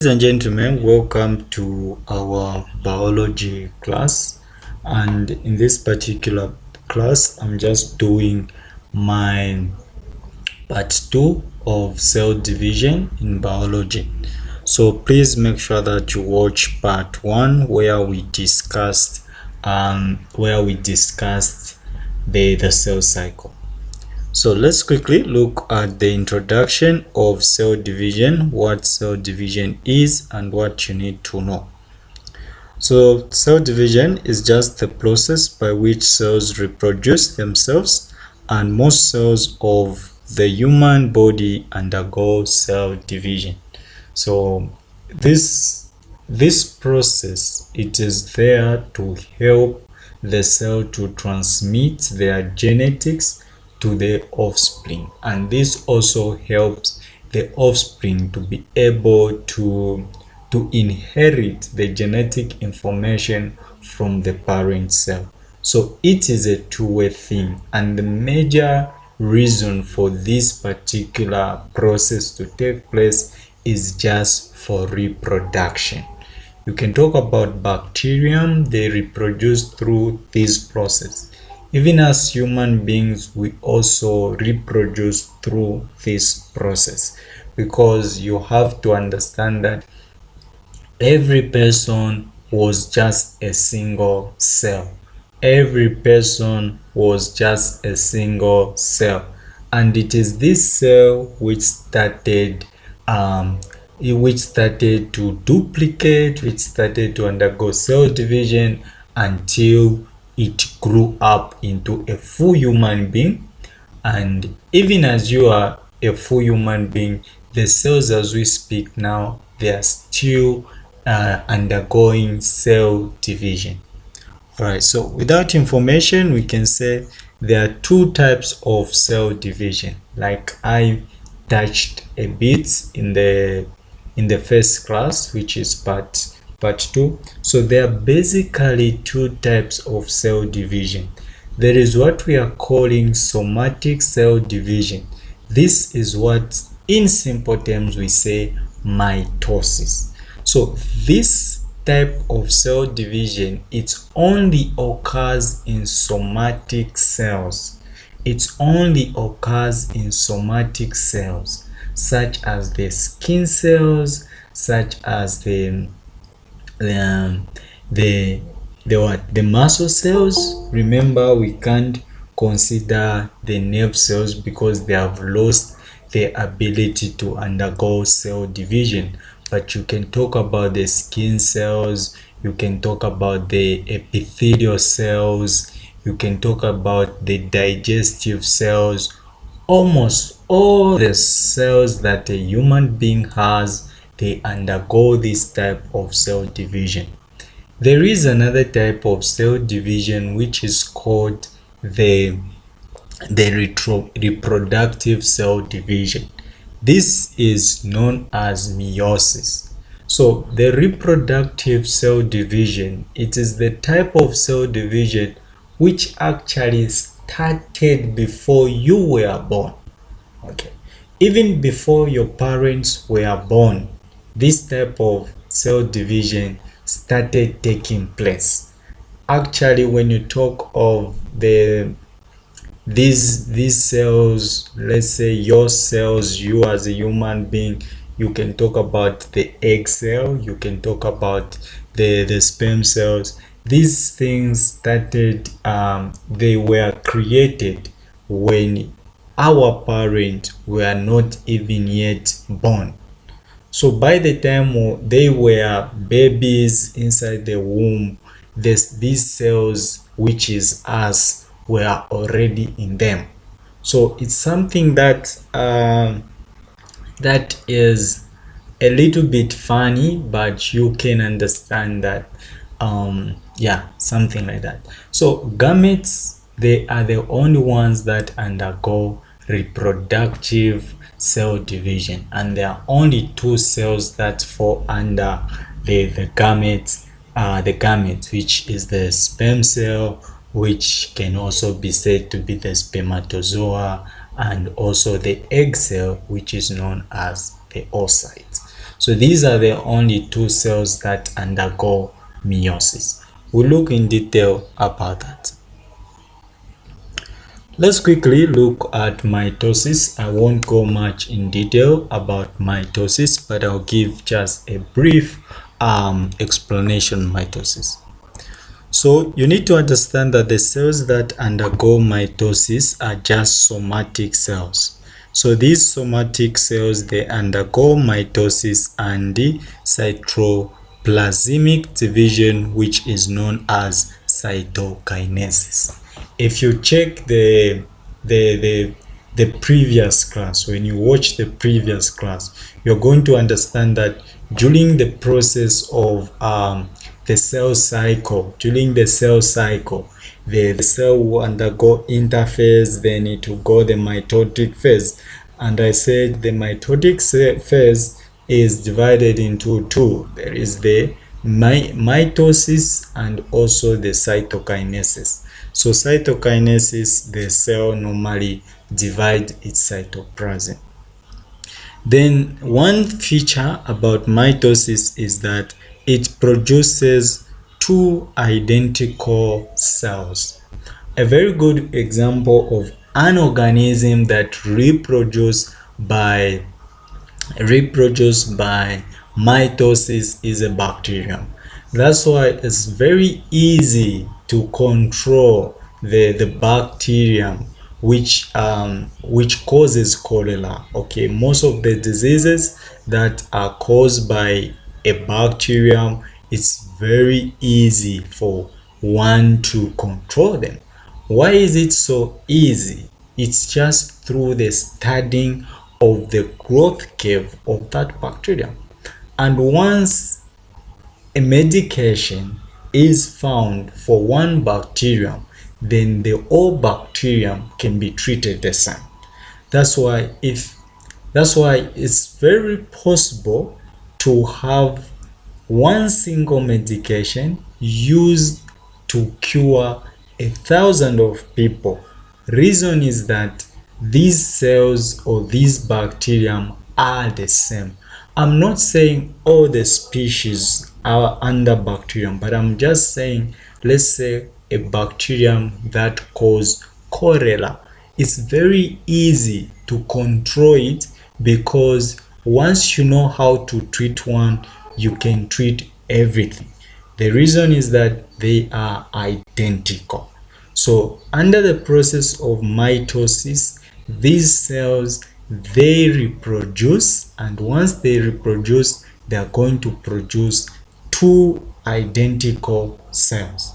Ladies and gentlemen, welcome to our biology class. And in this particular class, I'm just doing my part 2 of cell division in biology. So please make sure that you watch part 1 where we discussed the cell cycle. So let's quickly look at the introduction of cell division, what cell division is and what you need to know. So cell division is just the process by which cells reproduce themselves, and most cells of the human body undergo cell division. So this process, it is there to help the cell to transmit their genetics to the offspring, and this also helps the offspring to be able to inherit the genetic information from the parent cell. So it is a two-way thing, and the major reason for this particular process to take place is just for reproduction. You can talk about bacterium, they reproduce through this process. Even as human beings, we also reproduce through this process, because you have to understand that every person was just a single cell. Every person was just a single cell. And it is this cell which started to duplicate, which started to undergo cell division until it grew up into a full human being. And even as you are a full human being, the cells as we speak now, they are still undergoing cell division. All right, so with that information, we can say there are two types of cell division, like I touched a bit in the first class, which is part 2. So there are basically two types of cell division. There is what we are calling somatic cell division. This is what in simple terms we say mitosis. So this type of cell division, it only occurs in somatic cells. It only occurs in somatic cells, such as the skin cells, such as the muscle cells. Remember, we can't consider the nerve cells because they have lost their ability to undergo cell division. But you can talk about the skin cells, you can talk about the epithelial cells, you can talk about the digestive cells. Almost all the cells that a human being has, they undergo this type of cell division. There is another type of cell division which is called the reproductive cell division. This is known as meiosis. So the reproductive cell division, it is the type of cell division which actually started before you were born. Okay, even before your parents were born, this type of cell division started taking place. Actually, when you talk of these cells, let's say your cells, you as a human being, you can talk about the egg cell, you can talk about the sperm cells. These things started, they were created when our parents were not even yet born. So by the time they were babies inside the womb, these cells, which is us, were already in them. So it's something that that is a little bit funny, but you can understand that. Yeah, something like that. So gametes, they are the only ones that undergo reproductive cell division, and there are only two cells that fall under the gametes, which is the sperm cell, which can also be said to be the spermatozoa, and also the egg cell, which is known as the oocyte. So these are the only two cells that undergo meiosis. We'll look in detail about that. Let's quickly look at mitosis. I won't go much in detail about mitosis, but I'll give just a brief explanation of mitosis. So you need to understand that the cells that undergo mitosis are just somatic cells. So these somatic cells, they undergo mitosis and the cytoplasmic division, which is known as cytokinesis. If you check the previous class, when you watch the previous class, you're going to understand that during the process of the cell cycle, the cell will undergo interphase, then it will go the mitotic phase. And I said the mitotic phase is divided into two. There is the mitosis and also the cytokinesis. So cytokinesis, the cell normally divides its cytoplasm. Then one feature about mitosis is that it produces two identical cells. A very good example of an organism that reproduces by mitosis is a bacterium. That's why it's very easy to control the bacterium which causes cholera. Okay, most of the diseases that are caused by a bacterium, it's very easy for one to control them. Why is it so easy? It's just through the studying of the growth curve of that bacterium. And once a medication is found for one bacterium, then the whole bacterium can be treated the same. That's why it's very possible to have one single medication used to cure 1,000 of people. Reason is that these cells or these bacterium are the same. I'm not saying all the species are under bacterium, but I'm just saying, let's say a bacterium that causes cholera. It's very easy to control it because once you know how to treat one, you can treat everything. The reason is that they are identical. So under the process of mitosis, these cells, they reproduce, and once they reproduce, they are going to produce two identical cells.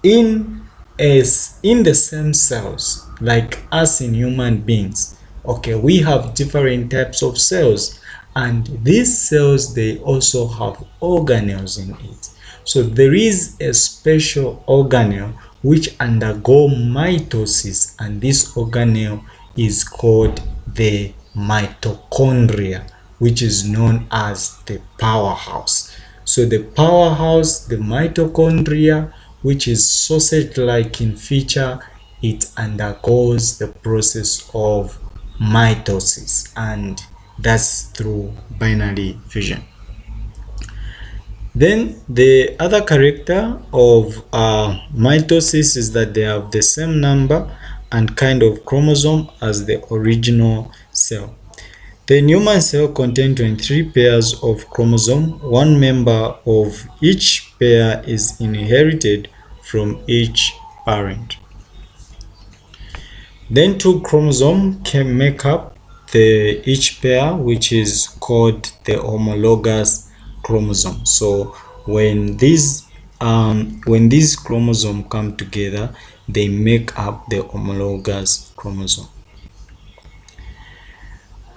In the same cells, like us in human beings, okay, we have different types of cells, and these cells, they also have organelles in it. So there is a special organelle which undergo mitosis, and this organelle is called the mitochondria, which is known as the powerhouse. So the powerhouse, the mitochondria, which is sausage-like in feature, it undergoes the process of mitosis, and that's through binary fission. Then the other character of mitosis is that they have the same number and kind of chromosome as the original cell. The human cell contains 23 pairs of chromosomes. One member of each pair is inherited from each parent. Then two chromosomes can make up each pair, which is called the homologous chromosome. So when these chromosomes come together, they make up the homologous chromosome.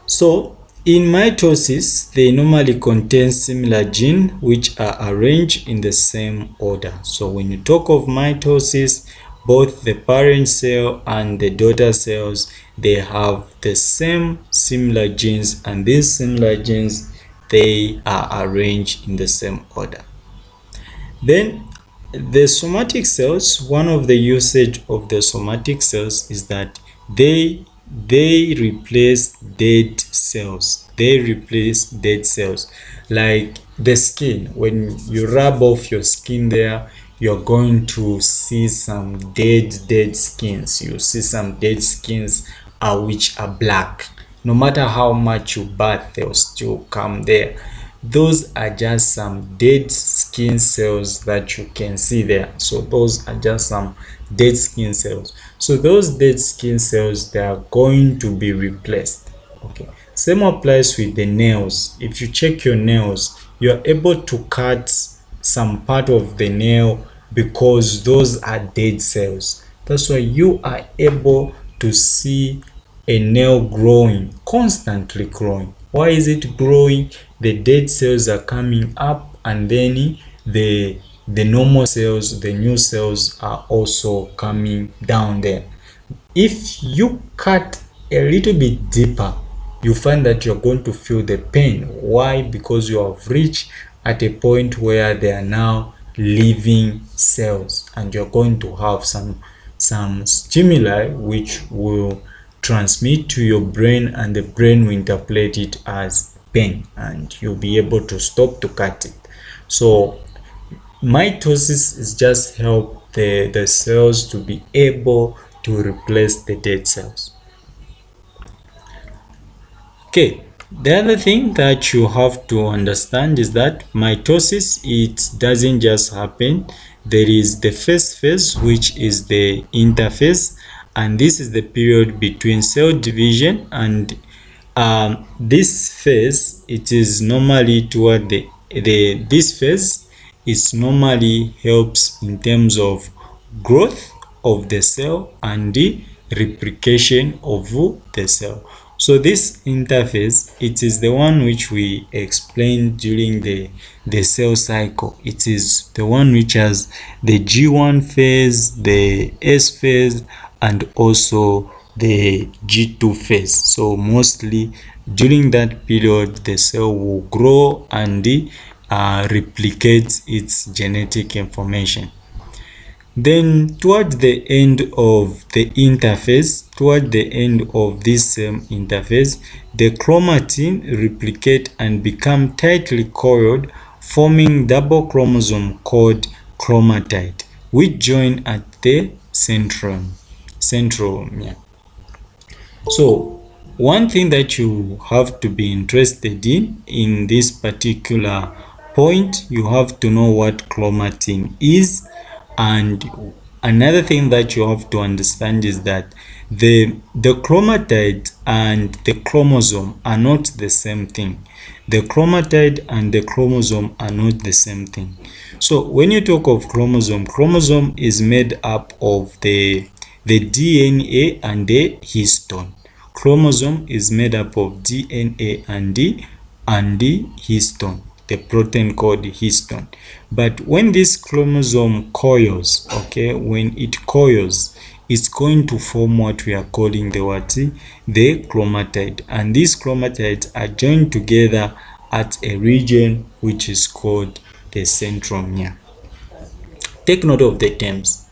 So in mitosis, they normally contain similar genes which are arranged in the same order. So when you talk of mitosis, both the parent cell and the daughter cells, they have the same similar genes, and these similar genes, they are arranged in the same order. Then the somatic cells, one of the usage of the somatic cells is that they replace dead cells. they replace dead cells. Like the skin, when you rub off your skin there, you're going to see some dead skins. You see some dead skins which are black. No matter how much you bath, they'll still come there. Those are just some dead skin cells that you can see there. So those are just some dead skin cells. So those dead skin cells, they are going to be replaced. Okay, same applies with the nails. If you check your nails, you're able to cut some part of the nail because those are dead cells. That's why you are able to see a nail growing, constantly growing. Why is it growing? The dead cells are coming up, and then the normal cells, the new cells, are also coming down there. If you cut a little bit deeper, you find that you're going to feel the pain. Why? Because you have reached at a point where they are now living cells, and you're going to have some stimuli which will transmit to your brain, and the brain will interpret it as pain, and you'll be able to stop to cut it. So mitosis is just help the cells to be able to replace the dead cells. Okay, the other thing that you have to understand is that mitosis, it doesn't just happen. There is the first phase, which is the interphase, and this is the period between cell division, and this phase, it is normally toward this phase is normally helps in terms of growth of the cell and the replication of the cell. So this interphase, it is the one which we explained during the cell cycle. It is the one which has the G1 phase, the S phase, and also the G2 phase. So mostly during that period, the cell will grow and replicate its genetic information. Then toward the end of the interphase, toward the end of this interphase, the chromatin replicate and become tightly coiled, forming double chromosome called chromatid, which join at the centromere. So one thing that you have to be interested in this particular point, you have to know what chromatin is. And another thing that you have to understand is that the chromatid and the chromosome are not the same thing. The chromatid and the chromosome are not the same thing. So when you talk of chromosome is made up of the DNA and the histone. Chromosome is made up of DNA and the histone, the protein called histone. But when this chromosome coils, okay, when it coils, it's going to form what we are calling the chromatid, and these chromatids are joined together at a region which is called the centromere. Take note of the terms.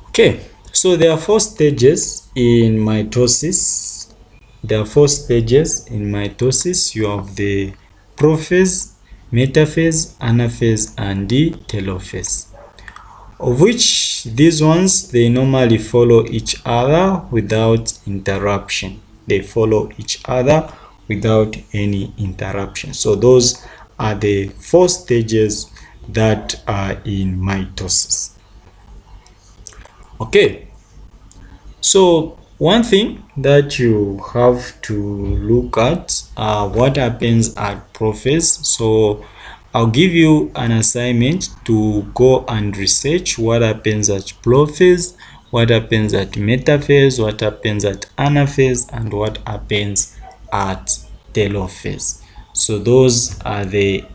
Okay, so there are 4 stages in mitosis. There are 4 stages in mitosis. You have the prophase, metaphase, anaphase, and the telophase, of which these ones, they normally follow each other without interruption. They follow each other without any interruption. So those are the 4 stages that are in mitosis. Okay, so one thing that you have to look at what happens at prophase. So I'll give you an assignment to go and research what happens at prophase, what happens at metaphase, what happens at anaphase, and what happens at telophase. So those are the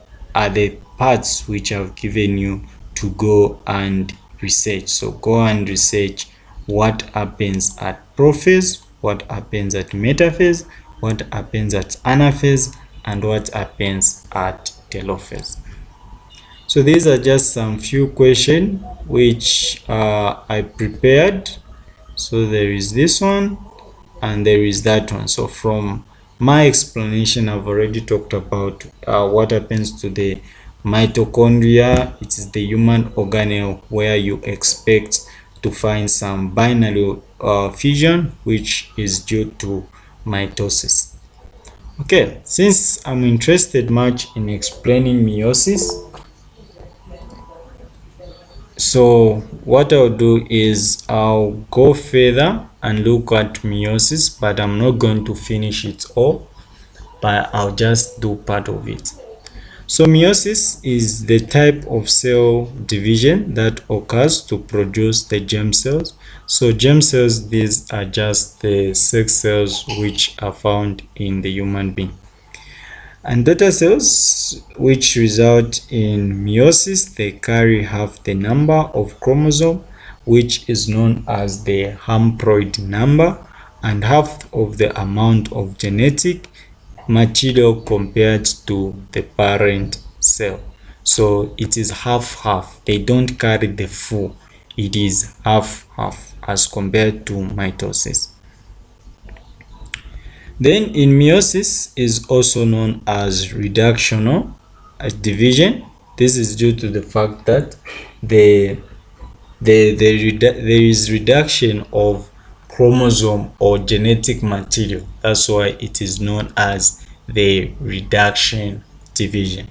parts which I've given you to go and research. So go and research what happens at prophase, what happens at metaphase, what happens at anaphase, and what happens at telophase. So these are just some few questions which I prepared. So there is this one and there is that one. So from my explanation, I've already talked about what happens to the mitochondria. It is the human organelle where you expect to find some binary fusion, which is due to mitosis. Okay, since I'm interested much in explaining meiosis, so what I'll do is I'll go further and look at meiosis, but I'm not going to finish it all, but I'll just do part of it. So meiosis is the type of cell division that occurs to produce the germ cells. So germ cells, these are just the sex cells which are found in the human being. And daughter cells, which result in meiosis, they carry half the number of chromosome, which is known as the haploid number, and half of the amount of genetic material compared to the parent cell. So it is half. They don't carry the full. It is half as compared to mitosis. Then in meiosis is also known as reductional division. This is due to the fact that there is reduction of chromosome or genetic material. That's why it is known as the reduction division.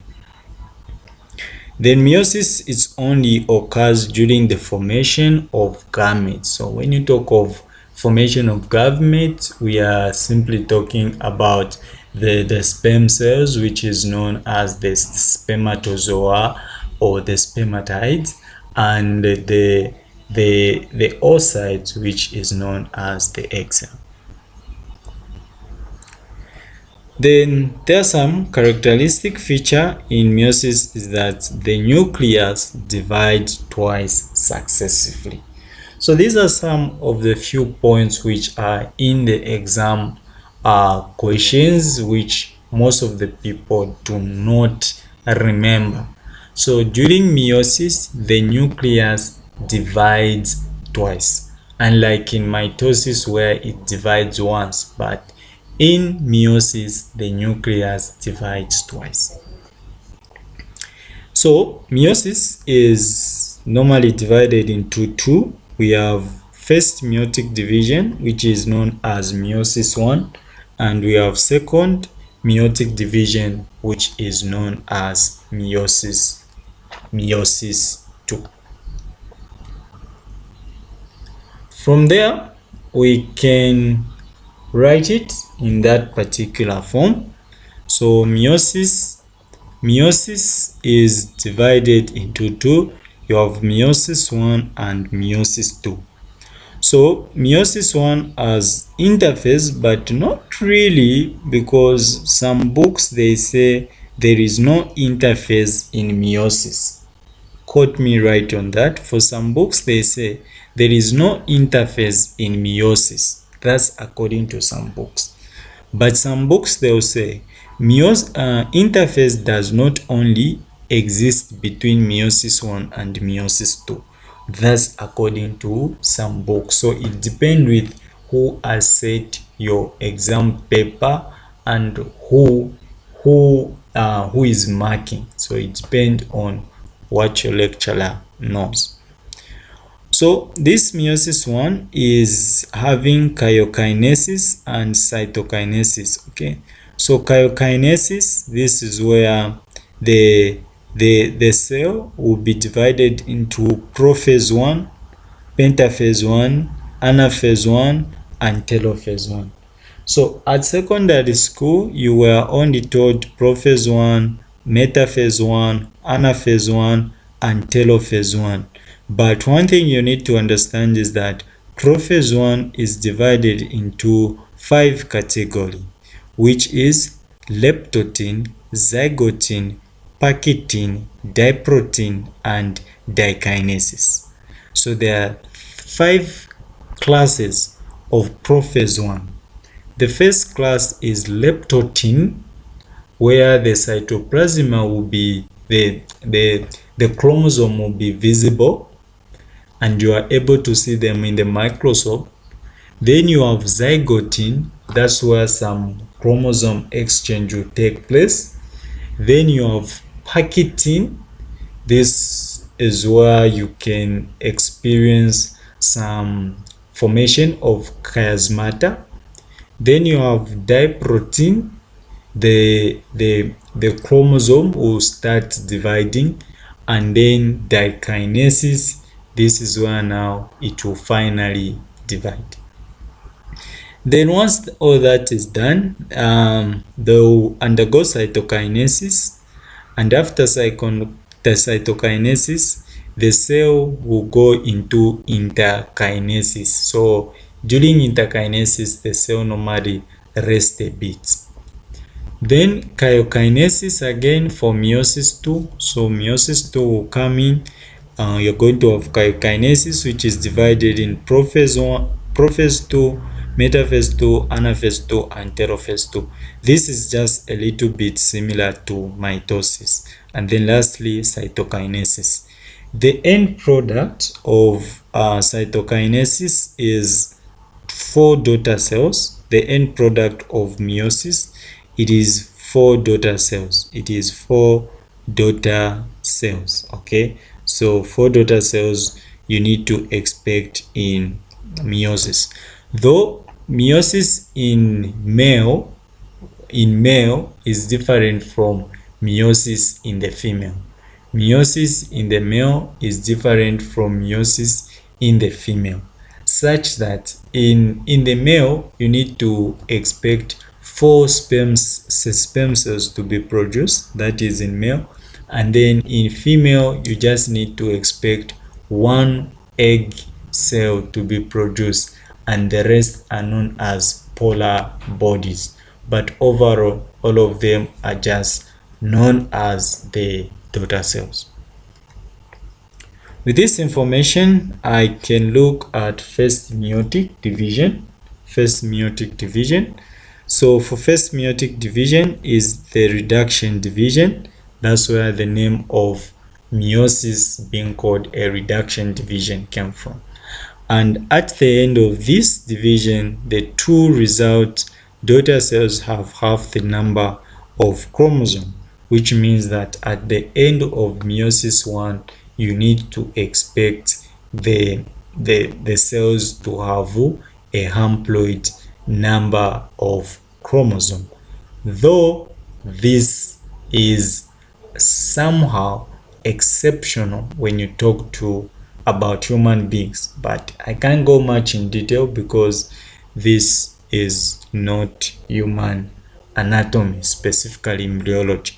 Then meiosis is only occurs during the formation of gametes. So when you talk of formation of gametes, we are simply talking about the sperm cells, which is known as the spermatozoa or the spermatides, and the oocytes, which is known as the egg cell. Then there are some characteristic feature in meiosis is that the nucleus divides twice successively. So these are some of the few points which are in the exam questions, which most of the people do not remember. So during meiosis, the nucleus divides twice, unlike in mitosis where it divides once, but in meiosis, the nucleus divides twice. So meiosis is normally divided into two. We have first meiotic division, which is known as meiosis 1, and we have second meiotic division, which is known as meiosis 2. From there, we can write it in that particular form. So meiosis is divided into two. You have meiosis 1 and meiosis 2. So meiosis 1 has interphase, but not really, because some books they say there is no interphase in meiosis. Quote me right on that. For some books they say there is no interphase in meiosis. That's according to some books. But some books they'll say interphase does not only exist between meiosis 1 and meiosis 2. That's according to some books. So it depends with who has set your exam paper and who is marking. So it depends on what your lecturer knows. So this meiosis 1 is having chiokinesis and cytokinesis. Okay, so chiokinesis, this is where the cell will be divided into prophase 1, pentaphase 1, anaphase 1, and telophase 1. So at secondary school, you were only taught prophase 1, metaphase 1, anaphase 1, and telophase 1. But one thing you need to understand is that prophase 1 is divided into 5 categories, which is leptotin, zygotin, pakitin, diprotein, and dikinesis. So there are 5 classes of prophase 1. The first class is leptotin, where the cytoplasm will be the chromosome will be visible and you are able to see them in the microscope. Then you have zygotin, that's where some chromosome exchange will take place. Then you have packaging. This is where you can experience some formation of chiasmata. Then you have diprotein. The chromosome will start dividing, and then dikinesis. This is where now it will finally divide. Then once all that is done, they will undergo cytokinesis, and after the cytokinesis, the cell will go into interkinesis. So during interkinesis, the cell normally rests a bit. Then chiokinesis again for meiosis 2. So meiosis 2 will come in. You're going to have chiokinesis, which is divided in prophase 1, prophase 2, metaphase 2, anaphase 2, and telophase 2. This is just a little bit similar to mitosis. And then lastly, cytokinesis. The end product of cytokinesis is 4 daughter cells. The end product of meiosis, it is 4 daughter cells. It is 4 daughter cells. Okay, so 4 daughter cells you need to expect in meiosis. Though meiosis in male is different from meiosis in the female. Meiosis in the male is different from meiosis in the female, such that in the male you need to expect 4 sperm cells to be produced, that is in male, and then in female you just need to expect 1 egg cell to be produced, and the rest are known as polar bodies. But overall, all of them are just known as the daughter cells. With this information, I can look at first meiotic division. So for first meiotic division is the reduction division. That's where the name of meiosis being called a reduction division came from. And at the end of this division, the 2 result daughter cells have half the number of chromosomes, which means that at the end of meiosis 1, you need to expect the cells to have a haploid number of chromosomes. Though this is somehow exceptional when you talk about human beings, but I can't go much in detail because this is not human anatomy, specifically embryology.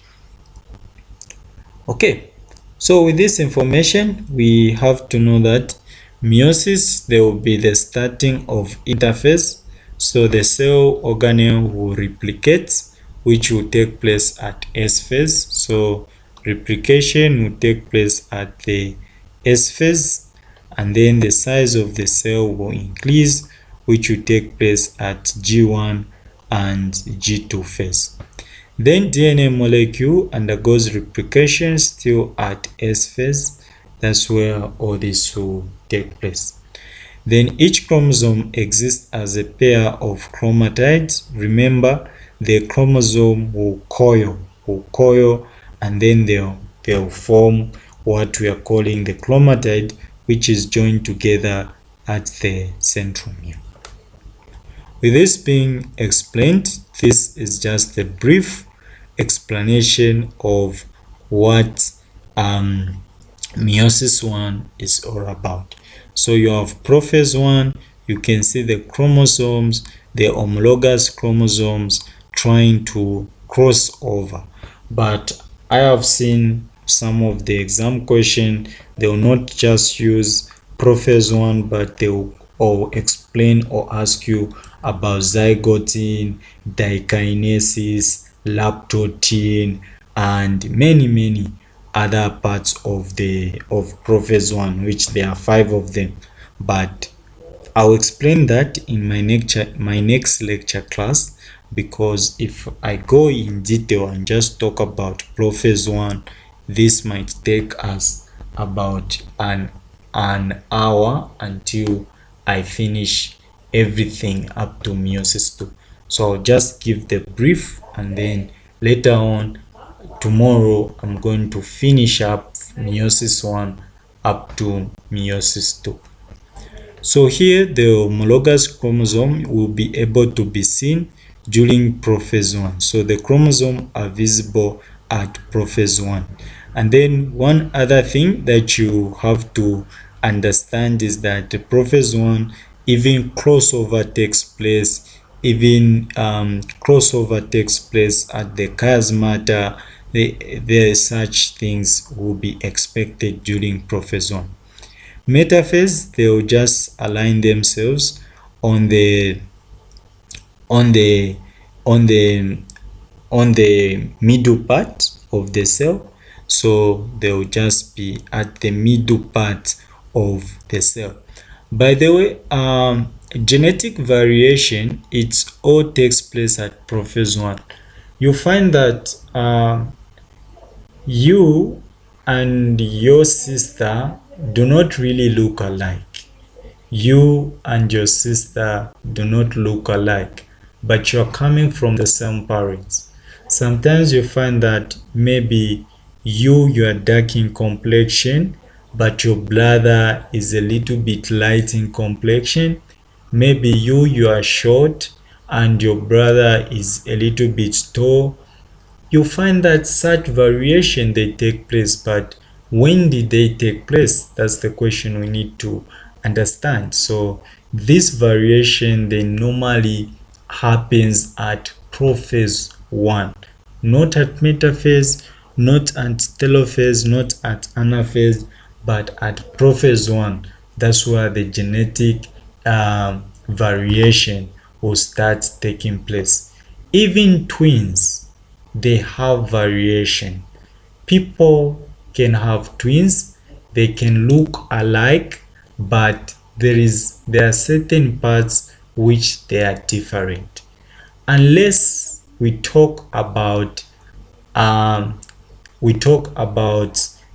Okay, so with this information, we have to know that meiosis, there will be the starting of interphase. So the cell organelle will replicate, which will take place at S phase. So replication will take place at the S phase, and then the size of the cell will increase, which will take place at G1 and G2 phase. Then DNA molecule undergoes replication still at S phase. That's where all this will take place. Then each chromosome exists as a pair of chromatides. Remember, the chromosome will coil, and then they'll form what we are calling the chromatide, which is joined together at the centromere. With this being explained, this is just a brief explanation of what meiosis 1 is all about. So you have prophase 1, you can see the chromosomes, the homologous chromosomes trying to cross over. But I have seen some of the exam question, they will not just use prophase 1, but they will explain or ask you about zygote, dikinesis, lactotin, and many other parts of prophase 1, which there are 5 of them. But I'll explain that in my next lecture class, because if I go in detail and just talk about prophase 1, this might take us about an hour until I finish everything up to meiosis 2. So I'll just give the brief, and then later on tomorrow I'm going to finish up meiosis 1 up to meiosis 2. So here the homologous chromosome will be able to be seen during prophase 1. So the chromosomes are visible at prophase 1. And then one other thing that you have to understand is that the prophase 1, even crossover takes place, crossover takes place at the chiasmata. The such things will be expected during prophase 1. Metaphase, they will just align themselves on the middle part of the cell. So they will just be at the middle part of the cell. By the way, genetic variation, it all takes place at prophase 1. You find that you and your sister do not really look alike. You and your sister do not look alike, but you're coming from the same parents. Sometimes you find that maybe you are dark in complexion, but your brother is a little bit light in complexion. Maybe you are short and your brother is a little bit tall. You find that such variation they take place, but when did they take place? That's the question we need to understand. So this variation, they normally happens at prophase 1, not at metaphase, not at telophase, not at anaphase, but at prophase 1. That's where the genetic variation will start taking place. Even twins, they have variation. People can have twins, they can look alike, but there are certain parts which they are different. Unless we talk about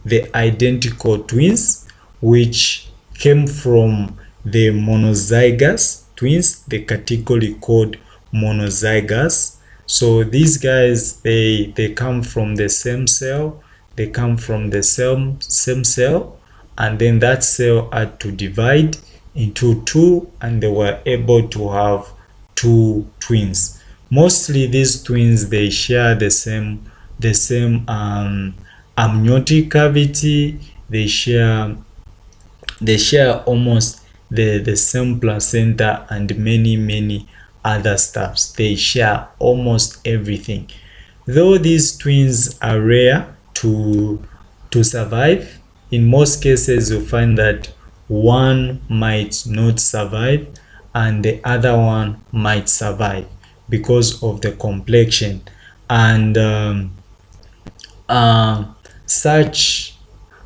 the identical twins, which came from the monozygous twins, the category called monozygous. So these guys, they come from the same cell, they come from the same cell, and then that cell had to divide into two, and they were able to have two twins. Mostly these twins, they share the same amniotic cavity. They share almost the same placenta and many other stuffs. They share almost everything. Though these twins are rare to survive, in most cases you find that one might not survive and the other one might survive because of the complexion, and such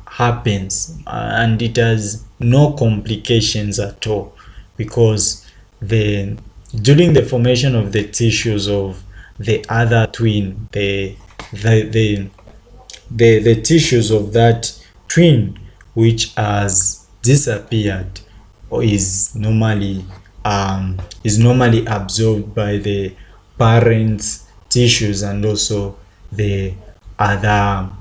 happens, and it has no complications at all, because during the formation of the tissues of the other twin, the tissues of that twin which has disappeared or is normally absorbed by the parent's tissues and also the other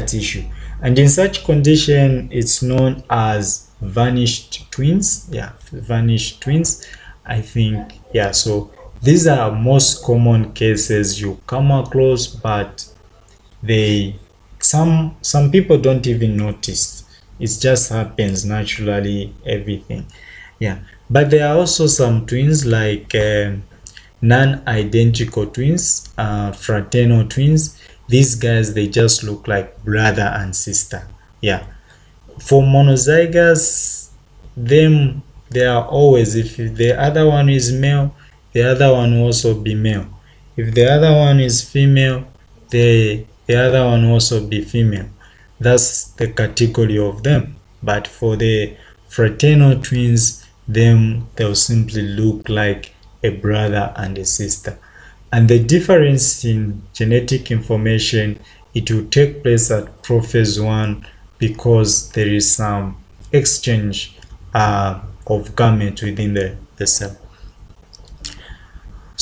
tissue, and in such condition it's known as vanished twins. Vanished twins, I think. So these are most common cases you come across, but some people don't even notice. It just happens naturally, everything. But there are also some twins like non-identical twins, fraternal twins. These guys, they just look like brother and sister. For monozygous, they are always, if the other one is male, the other one will also be male. If the other one is female, the other one will also be female. That's the category of them. But for the fraternal twins, they'll simply look like a brother and a sister. And the difference in genetic information, it will take place at prophase 1 because there is some exchange of gametes within the cell.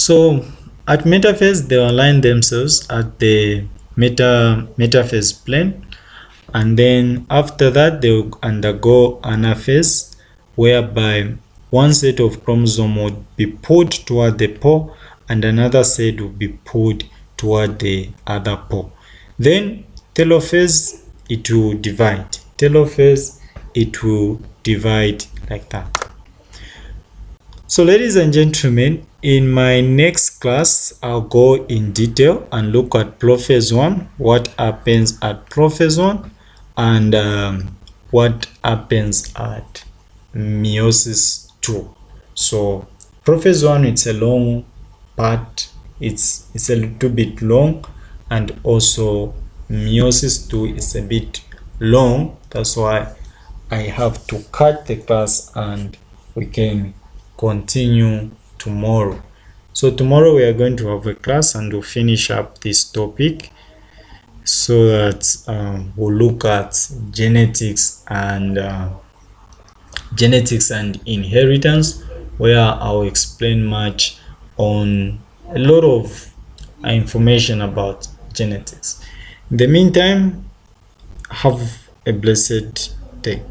So at metaphase, they align themselves at the metaphase plane, and then after that they will undergo anaphase, whereby one set of chromosome would be pulled toward the pole and another set will be pulled toward the other pole. Then telophase, it will divide. Telophase, it will divide like that. So ladies and gentlemen, in my next class, I'll go in detail and look at prophase 1, what happens at prophase 1, and what happens at meiosis 2. So prophase 1, it's a long part, it's a little bit long, and also meiosis 2 is a bit long. That's why I have to cut the class and we can continue tomorrow. So tomorrow we are going to have a class and we'll finish up this topic, so that we'll look at genetics and inheritance, where I'll explain much on a lot of information about genetics. In the meantime, have a blessed day.